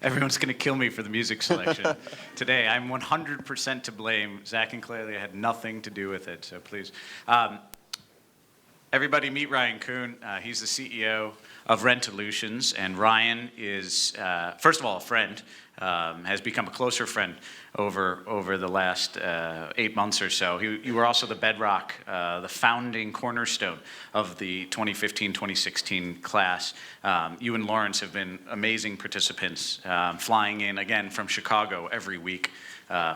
Everyone's going to kill me for the music selection today. I'm 100% to blame. Zach and Clearly had nothing to do with it, so please. Everybody meet Ryan Coon. He's the CEO of Rentalutions, and Ryan is, first of all, a friend, has become a closer friend over the last 8 months or so. You were also the bedrock, the founding cornerstone of the 2015-2016 class. You and Lawrence have been amazing participants, flying in, again, from Chicago every week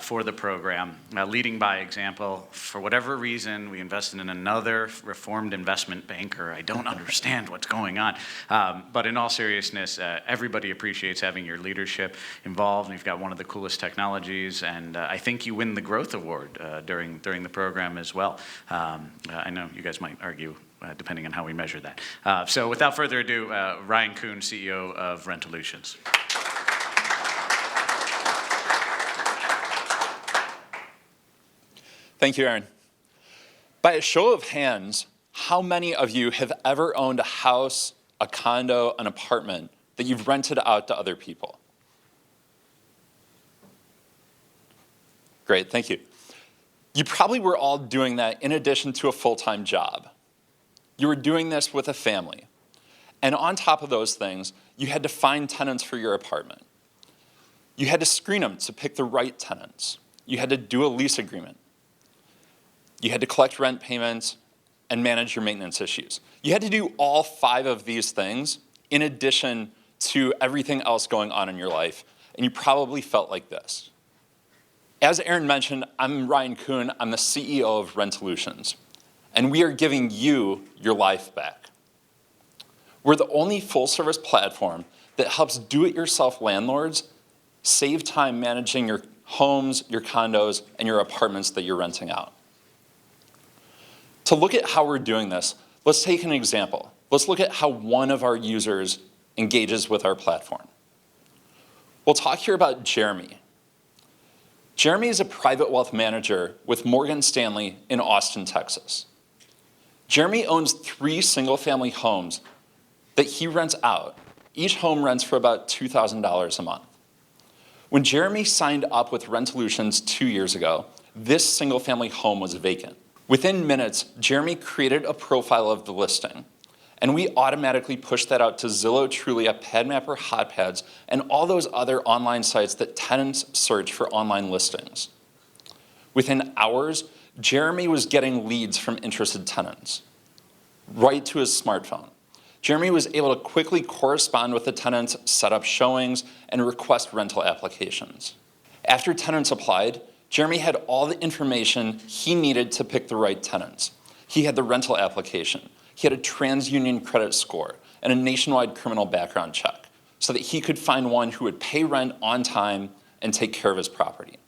for the program, leading by example. For whatever reason, we invested in another reformed investment banker. I don't understand what's going on. But in all seriousness, everybody appreciates having your leadership involved. You've got one of the coolest technologies, and I think you win the Growth Award during the program as well. I know you guys might argue depending on how we measure that. So without further ado, Ryan Coon, CEO of Rentalutions. Thank you, Aaron. By a show of hands, how many of you have ever owned a house, a condo, an apartment that you've rented out to other people? Great, thank you. You probably were all doing that in addition to a full-time job. You were doing this with a family. And on top of those things, you had to find tenants for your apartment. You had to screen them to pick the right tenants. You had to do a lease agreement. You had to collect rent payments and manage your maintenance issues. You had to do all 5 of these things in addition to everything else going on in your life, and you probably felt like this. As Aaron mentioned, I'm Ryan Coon. I'm the CEO of Rentalutions, and we are giving you your life back. We're the only full-service platform that helps do-it-yourself landlords save time managing your homes, your condos, and your apartments that you're renting out. To look at how we're doing this, let's take an example. Let's look at how one of our users engages with our platform. We'll talk here about Jeremy. Jeremy is a private wealth manager with Morgan Stanley in Austin, Texas. Jeremy owns 3 single-family homes that he rents out. Each home rents for about $2,000 a month. When Jeremy signed up with Rentalutions 2 years ago, this single-family home was vacant. Within minutes, Jeremy created a profile of the listing, and we automatically pushed that out to Zillow, Trulia, PadMapper, HotPads, and all those other online sites that tenants search for online listings. Within hours, Jeremy was getting leads from interested tenants right to his smartphone. Jeremy was able to quickly correspond with the tenants, set up showings, and request rental applications. After tenants applied, Jeremy had all the information he needed to pick the right tenants. He had the rental application. He had a TransUnion credit score and a nationwide criminal background check so that he could find one who would pay rent on time and take care of his property.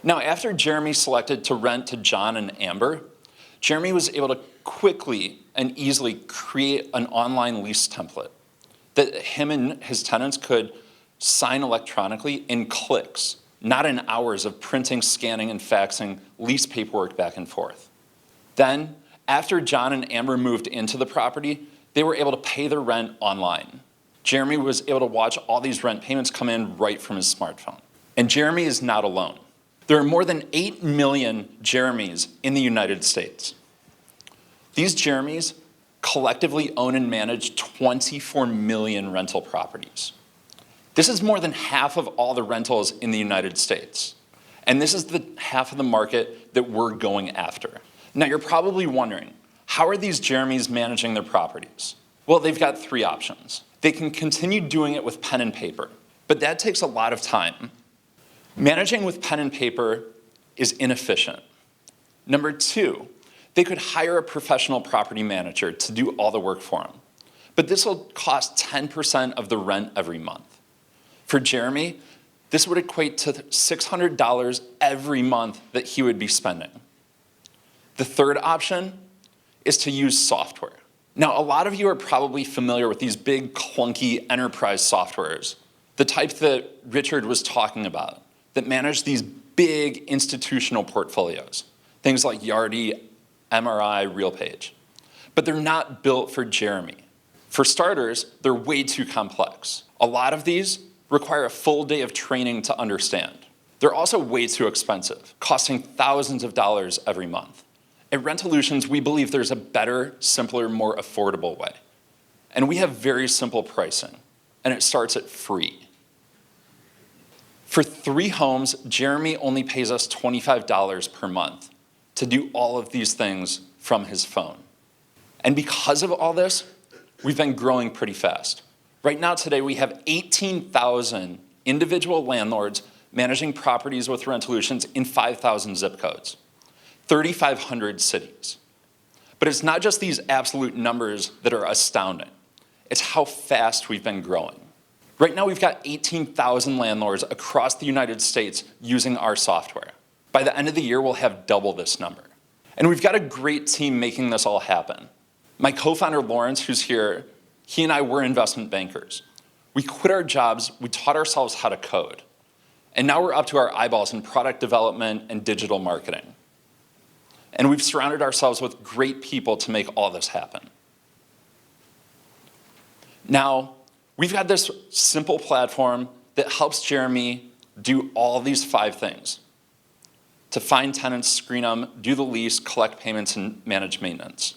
Now, after Jeremy selected to rent to John and Amber, Jeremy was able to quickly and easily create an online lease template that him and his tenants could sign electronically in clicks, not in hours of printing, scanning, and faxing lease paperwork back and forth. Then, after John and Amber moved into the property, they were able to pay their rent online. Jeremy was able to watch all these rent payments come in right from his smartphone. And Jeremy is not alone. There are more than 8 million Jeremys in the United States. These Jeremys collectively own and manage 24 million rental properties. This is more than half of all the rentals in the United States. And this is the half of the market that we're going after. Now you're probably wondering, how are these Jeremys managing their properties? Well, they've got 3 options. They can continue doing it with pen and paper, but that takes a lot of time. Managing with pen and paper is inefficient. Number 2, they could hire a professional property manager to do all the work for them, but this will cost 10% of the rent every month. For Jeremy, this would equate to $600 every month that he would be spending. The third option is to use software. Now, a lot of you are probably familiar with these big, clunky enterprise softwares, the type that Richard was talking about, that manage these big institutional portfolios, things like Yardi, MRI, RealPage. But they're not built for Jeremy. For starters, they're way too complex. A lot of these require a full day of training to understand. They're also way too expensive, costing thousands of dollars every month. At Rentalutions, we believe there's a better, simpler, more affordable way. And we have very simple pricing, and it starts at free. For 3 homes, Jeremy only pays us $25 per month to do all of these things from his phone. And because of all this, we've been growing pretty fast. Right now, today, we have 18,000 individual landlords managing properties with Rentalutions in 5,000 zip codes, 3,500 cities. But it's not just these absolute numbers that are astounding. It's how fast we've been growing. Right now, we've got 18,000 landlords across the United States using our software. By the end of the year, we'll have double this number. And we've got a great team making this all happen. My co-founder, Lawrence, who's here, he and I were investment bankers. We quit our jobs, we taught ourselves how to code. And now we're up to our eyeballs in product development and digital marketing. And we've surrounded ourselves with great people to make all this happen. Now, we've got this simple platform that helps Jeremy do all these 5 things: to find tenants, screen them, do the lease, collect payments, and manage maintenance.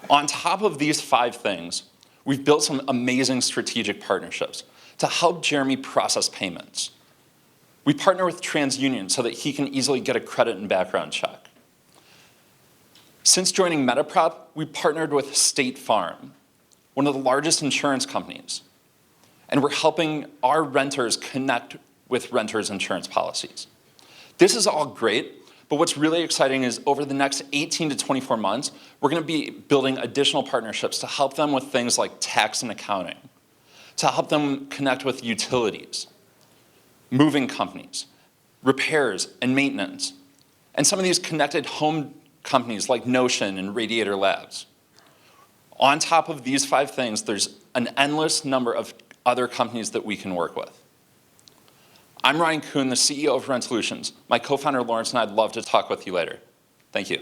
On top of these 5 things, we've built some amazing strategic partnerships to help Jeremy process payments. We partner with TransUnion so that he can easily get a credit and background check. Since joining MetaProp, we partnered with State Farm, one of the largest insurance companies, and we're helping our renters connect with renters' insurance policies. This is all great, but what's really exciting is over the next 18 to 24 months, we're going to be building additional partnerships to help them with things like tax and accounting, to help them connect with utilities, moving companies, repairs and maintenance, and some of these connected home companies like Notion and Radiator Labs. On top of these 5 things, there's an endless number of other companies that we can work with. I'm Ryan Coon, the CEO of Rentalutions. My co-founder Lawrence and I'd love to talk with you later. Thank you.